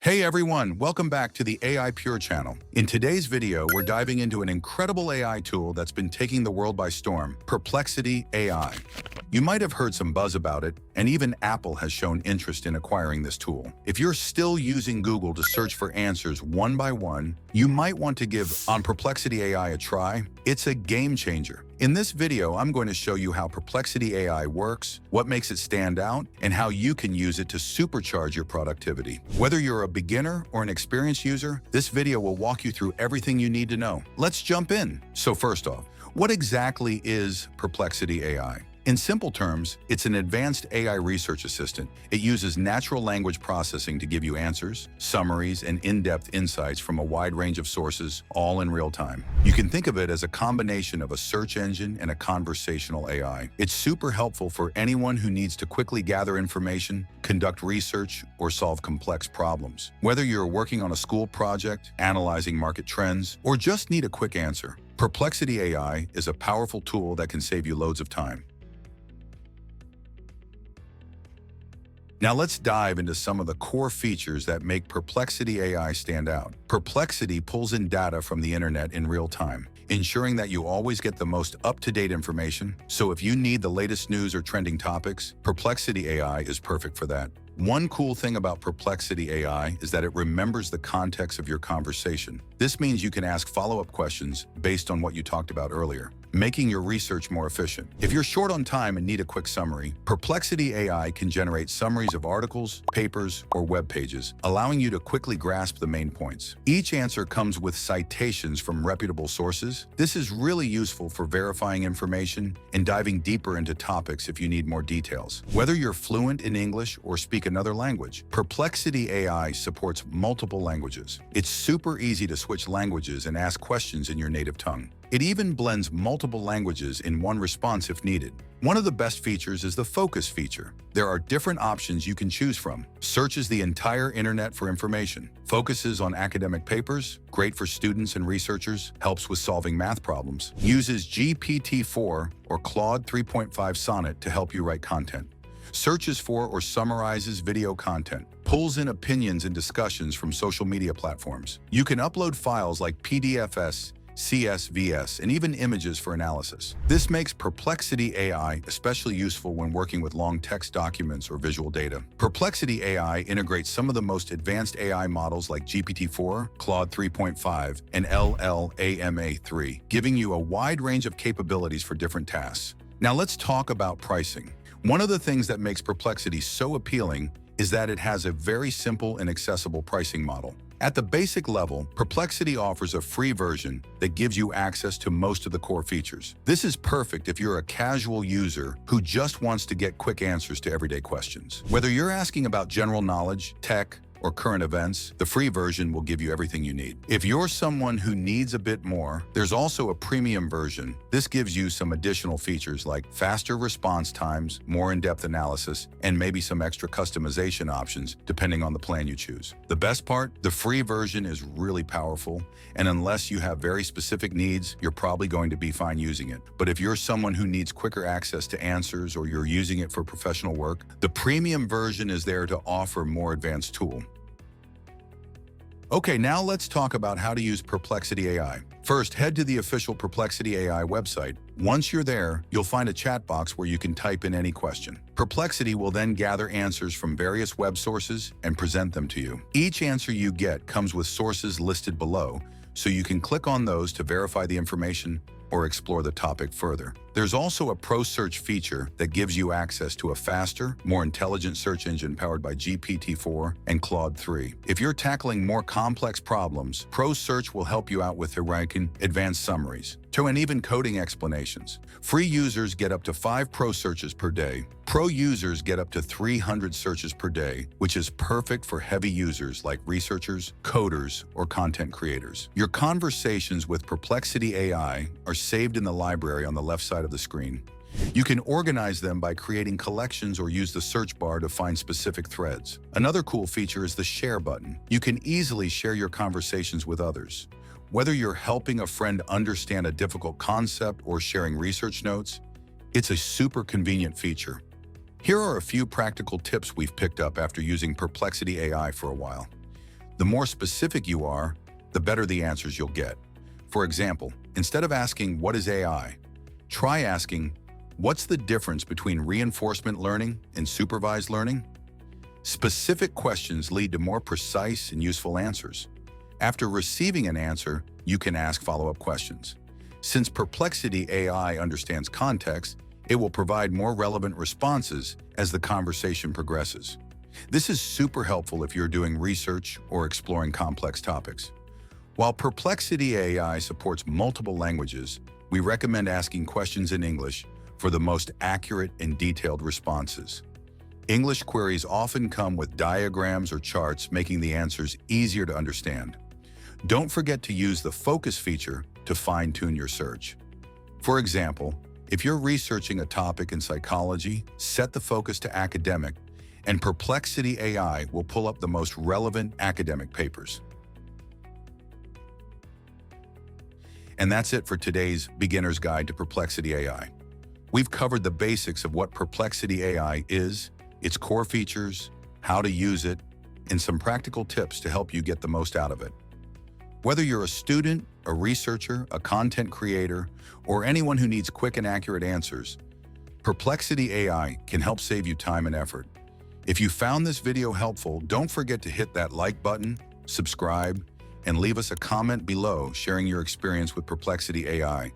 Hey everyone, welcome back to the AI Pure channel. In today's video, we're diving into an incredible AI tool that's been taking the world by storm, Perplexity AI. You might have heard some buzz about it, and even Apple has shown interest in acquiring this tool. If you're still using Google to search for answers one by one, you might want to give on Perplexity AI a try. It's a game changer. In this video, I'm going to show you how Perplexity AI works, what makes it stand out, and how you can use it to supercharge your productivity. Whether you're a beginner or an experienced user, this video will walk you through everything you need to know. Let's jump in. So first off, what exactly is Perplexity AI? In simple terms, it's an advanced AI research assistant. It uses natural language processing to give you answers, summaries, and in-depth insights from a wide range of sources, all in real time. You can think of it as a combination of a search engine and a conversational AI. It's super helpful for anyone who needs to quickly gather information, conduct research, or solve complex problems. Whether you're working on a school project, analyzing market trends, or just need a quick answer, Perplexity AI is a powerful tool that can save you loads of time. Now let's dive into some of the core features that make Perplexity AI stand out. Perplexity pulls in data from the internet in real time, ensuring that you always get the most up-to-date information. So if you need the latest news or trending topics, Perplexity AI is perfect for that. One cool thing about Perplexity AI is that it remembers the context of your conversation. This means you can ask follow-up questions based on what you talked about earlier, making your research more efficient. If you're short on time and need a quick summary, Perplexity AI can generate summaries of articles, papers, or web pages, allowing you to quickly grasp the main points. Each answer comes with citations from reputable sources. This is really useful for verifying information and diving deeper into topics if you need more details. Whether you're fluent in English or speak another language, Perplexity AI supports multiple languages. It's super easy to switch languages and ask questions in your native tongue. It even blends multiple languages in one response if needed. One of the best features is the focus feature. There are different options you can choose from. Searches the entire internet for information. Focuses on academic papers, great for students and researchers, helps with solving math problems. Uses GPT-4 or Claude 3.5 Sonnet to help you write content. Searches for or summarizes video content. Pulls in opinions and discussions from social media platforms. You can upload files like PDFs, CSVs, and even images for analysis. This makes Perplexity AI especially useful when working with long text documents or visual data. Perplexity AI integrates some of the most advanced AI models like GPT-4, Claude 3.5, and LLAMA3, giving you a wide range of capabilities for different tasks. Now let's talk about pricing. One of the things that makes Perplexity so appealing is that it has a very simple and accessible pricing model. At the basic level, Perplexity offers a free version that gives you access to most of the core features. This is perfect if you're a casual user who just wants to get quick answers to everyday questions. Whether you're asking about general knowledge, tech, or current events, the free version will give you everything you need. If you're someone who needs a bit more, there's also a premium version. This gives you some additional features like faster response times, more in-depth analysis, and maybe some extra customization options depending on the plan you choose. The best part, the free version is really powerful, and unless you have very specific needs, you're probably going to be fine using it. But if you're someone who needs quicker access to answers or you're using it for professional work, the premium version is there to offer a more advanced tool. Okay, now let's talk about how to use Perplexity AI. First, head to the official Perplexity AI website. Once you're there, you'll find a chat box where you can type in any question. Perplexity will then gather answers from various web sources and present them to you. Each answer you get comes with sources listed below, so you can click on those to verify the information or explore the topic further. There's also a Pro Search feature that gives you access to a faster, more intelligent search engine powered by GPT-4 and Claude 3. If you're tackling more complex problems, Pro Search will help you out with writing advanced summaries, and even coding explanations. Free users get up to 5 Pro searches per day. Pro users get up to 300 searches per day, which is perfect for heavy users like researchers, coders, or content creators. Your conversations with Perplexity AI are saved in the library on the left side of the screen. You can organize them by creating collections or use the search bar to find specific threads. Another cool feature is the share button. You can easily share your conversations with others. Whether you're helping a friend understand a difficult concept or sharing research notes, it's a super convenient feature. Here are a few practical tips we've picked up after using Perplexity AI for a while. The more specific you are, the better the answers you'll get. For example, instead of asking, "What is AI?" try asking, "What's the difference between reinforcement learning and supervised learning?" Specific questions lead to more precise and useful answers. After receiving an answer, you can ask follow-up questions. Since Perplexity AI understands context, it will provide more relevant responses as the conversation progresses. This is super helpful if you're doing research or exploring complex topics. While Perplexity AI supports multiple languages, we recommend asking questions in English for the most accurate and detailed responses. English queries often come with diagrams or charts, making the answers easier to understand. Don't forget to use the focus feature to fine-tune your search. For example, if you're researching a topic in psychology, set the focus to academic, and Perplexity AI will pull up the most relevant academic papers. And that's it for today's Beginner's Guide to Perplexity AI. We've covered the basics of what Perplexity AI is, its core features, how to use it, and some practical tips to help you get the most out of it. Whether you're a student, a researcher, a content creator, or anyone who needs quick and accurate answers, Perplexity AI can help save you time and effort. If you found this video helpful, don't forget to hit that like button, subscribe, and leave us a comment below sharing your experience with Perplexity AI.